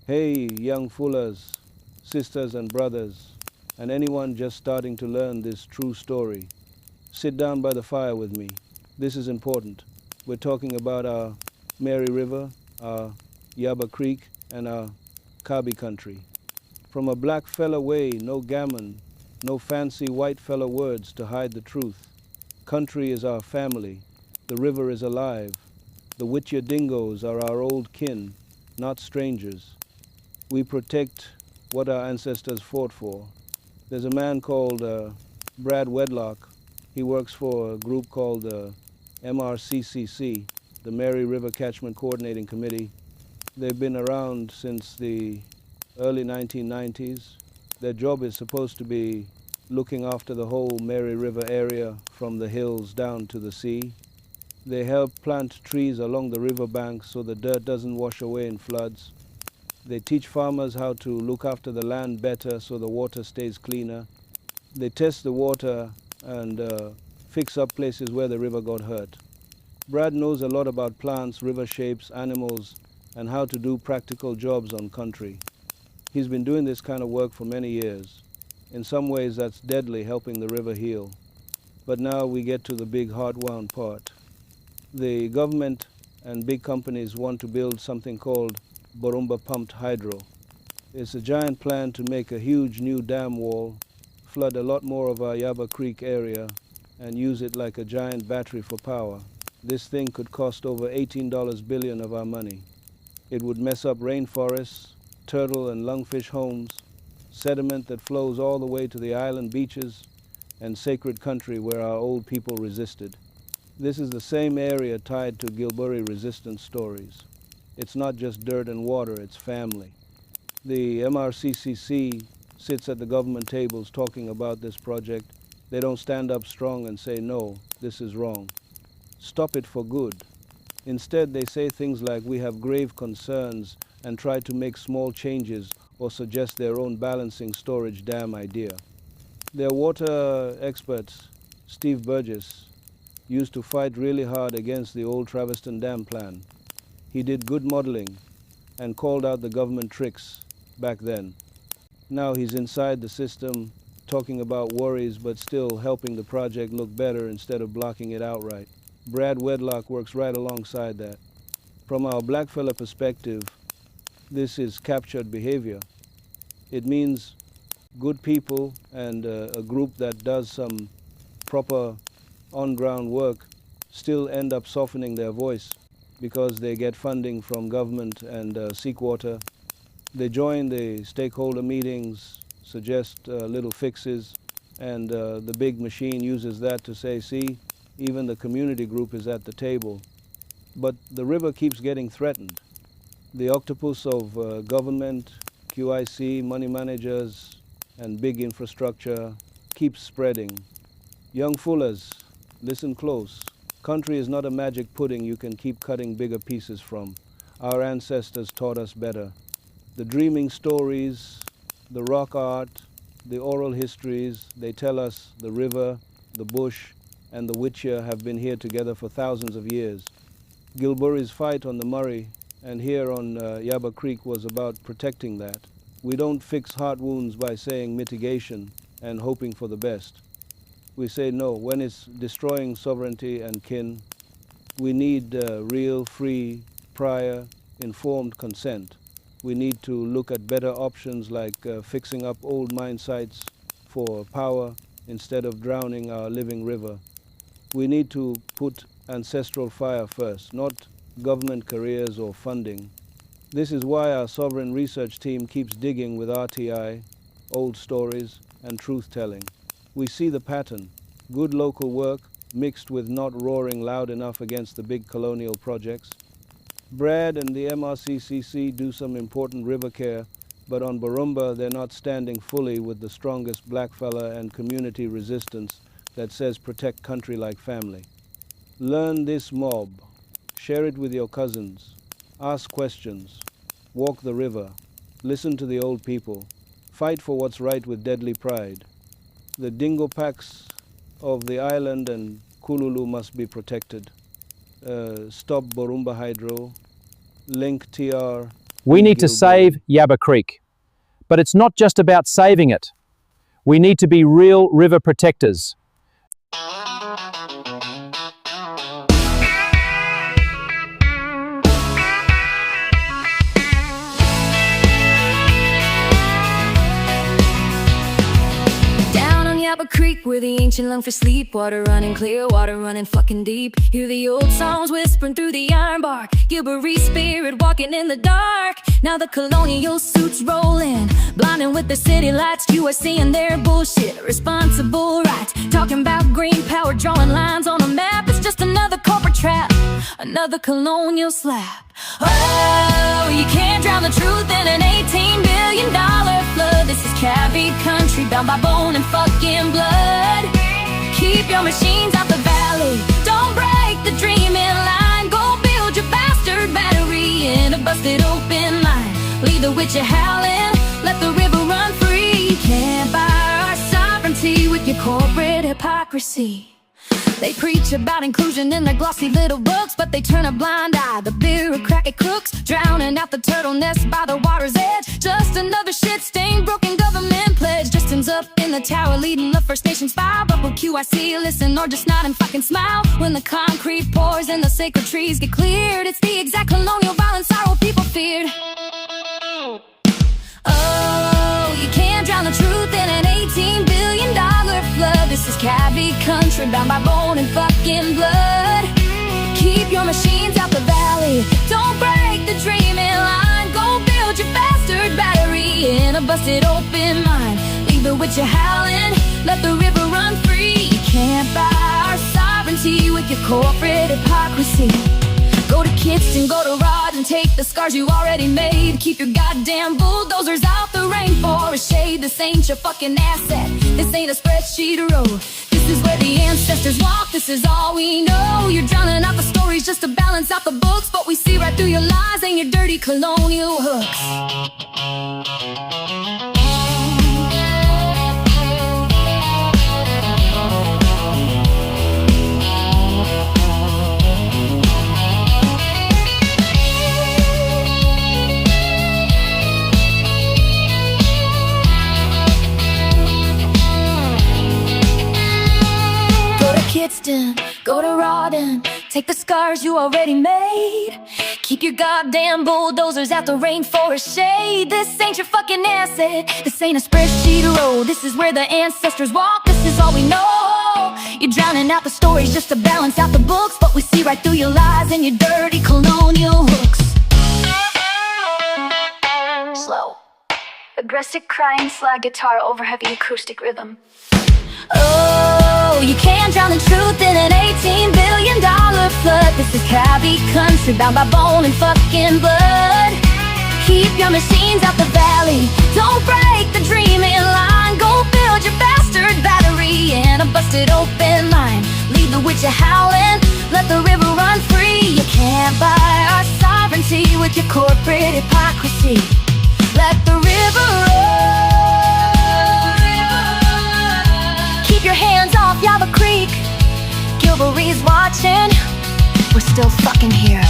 Hey, young fullas, sisters and brothers, and anyone just starting to learn this true story. Sit down by the fire with me. This is important. We're talking about our Mary River, our Yabba Creek, and our Kabi Country. From a black fella way, no gammon, no fancy white fella words to hide the truth. Country is our family. The river is alive. The wit'ya dingoes are our old kin, not strangers. We protect what our ancestors fought for. There's a man called Brad Wedlock. He works for a group called MRCC, the Mary River Catchment Coordinating Committee. They've been around since the early 1990s. Their job is supposed to be looking after the whole Mary River area from the hills down to the sea. They help plant trees along the river banks so the dirt doesn't wash away in floods. They teach farmers how to look after the land better so the water stays cleaner. They test the water and fix up places where the river got hurt. Brad knows a lot about plants, river shapes, animals, and how to do practical jobs on country. He's been doing this kind of work for many years. In some ways that's deadly, helping the river heal. But now we get to the big heart-wound part. The government and big companies want to build something called Borumba Pumped Hydro. It's a giant plan to make a huge new dam wall, flood a lot more of our Yabba Creek area, and use it like a giant battery for power. This thing could cost over $18 billion of our money. It would mess up rainforests, turtle and lungfish homes, sediment that flows all the way to the island beaches, and sacred country where our old people resisted. This is the same area tied to Gilburri resistance stories. It's not just dirt and water, it's family. The MRCC sits at the government tables talking about this project. They don't stand up strong and say, no, this is wrong. Stop it for good. Instead, they say things like, we have grave concerns, and try to make small changes or suggest their own balancing storage dam idea. Their water experts, Steve Burgess, used to fight really hard against the old Traveston dam plan. He did good modeling and called out the government tricks back then. Now he's inside the system, talking about worries but still helping the project look better instead of blocking it outright. Brad Wedlock works right alongside that. From our blackfella perspective, this is captured behavior. It means good people and a group that does some proper on-ground work still end up softening their voice because they get funding from government and seek water. They join the stakeholder meetings, suggest little fixes, and the big machine uses that to say, see, even the community group is at the table. But the river keeps getting threatened. The octopus of government, QIC, money managers, and big infrastructure keeps spreading. Young fullas, listen close. Country is not a magic pudding you can keep cutting bigger pieces from. Our ancestors taught us better. The dreaming stories, the rock art, the oral histories, they tell us the river, the bush, and the wit'ya have been here together for thousands of years. Gilburri's fight on the Murray and here on Yabba Creek was about protecting that. We don't fix heart wounds by saying mitigation and hoping for the best. We say no, when it's destroying sovereignty and kin, we need real, free, prior, informed consent. We need to look at better options like fixing up old mine sites for power instead of drowning our living river. We need to put ancestral fire first, not government careers or funding. This is why our sovereign research team keeps digging with RTI, old stories, and truth-telling. We see the pattern, good local work mixed with not roaring loud enough against the big colonial projects. Brad and the MRCC do some important river care, but on Borumba they're not standing fully with the strongest blackfella and community resistance that says protect country like family. Learn this mob, share it with your cousins, ask questions, walk the river, listen to the old people, fight for what's right with deadly pride. The dingo packs of the island and Kululu must be protected. Stop Borumba Hydro, link TR We need to save Yabba Creek. But it's not just about saving it. We need to be real river protectors. Yabba Creek, where the ancient lungfish sleep. Water running clear, water running fucking deep. Hear the old songs whispering through the iron bark. Gilburri spirit walking in the dark. Now the colonial suits rolling, blinding with the city lights. You are seeing their bullshit, responsible rights. Talking about green power, drawing lines on a map. It's just another corporate trap, another colonial slap. Oh, you can't drown the truth in an $18 billion flood. This is Kabi Country, bound by bone and fucking blood. Keep your machines out the valley, don't break the dreaming line. Go build your bastard battery in a busted open line. Leave the wit'ya howling, let the river run free. Can't buy our sovereignty with your corporate hypocrisy. They preach about inclusion in their glossy little books, but they turn a blind eye, the bureaucratic crooks, drowning out the turtle nest by the water's edge. Just another shit-stained broken government pledge. Just ends up in the tower leading the First Nations file. Bubble QIC, listen or just nod and fucking smile. When the concrete pours and the sacred trees get cleared, it's the exact colonial violence our old people feared. Oh, you can't drown the truth in an $18 billion flood. This is Kabi Country, bound by bone and fucking blood. Keep your machines out the valley, don't break the dreaming line. Go build your bastard battery in a busted open mine. Leave the wit'ya howling, let the river run free. You can't buy our sovereignty with your corporate hypocrisy. Go to Kidston, go to Rawdon, take the scars you already made. Keep your goddamn bulldozers out the rainforest shade. This ain't your fucking asset, this ain't a spreadsheet row. This is where the ancestors walk, this is all we know. You're drowning out the stories just to balance out the books, but we see right through your lies and your dirty colonial hooks. Kidston, go to Rawdon, take the scars you already made. Keep your goddamn bulldozers out the rainforest shade. This ain't your fucking asset, this ain't a spreadsheet road. This is where the ancestors walk, this is all we know. You're drowning out the stories just to balance out the books, but we see right through your lies and your dirty colonial hooks. Slow, aggressive crying slide guitar over heavy acoustic rhythm. Oh, you can't drown the truth in an $18 billion flood. This is Kabi Country, bound by bone and fucking blood. Keep your machines out the valley, don't break the dreaming line. Go build your bastard battery in a busted open mine. Leave the wit'ya howling, let the river run free. You can't buy our sovereignty with your corporate hypocrisy. Let the river roll. Keep your hands off Yabba Creek, Gilburri's watching, we're still fucking here.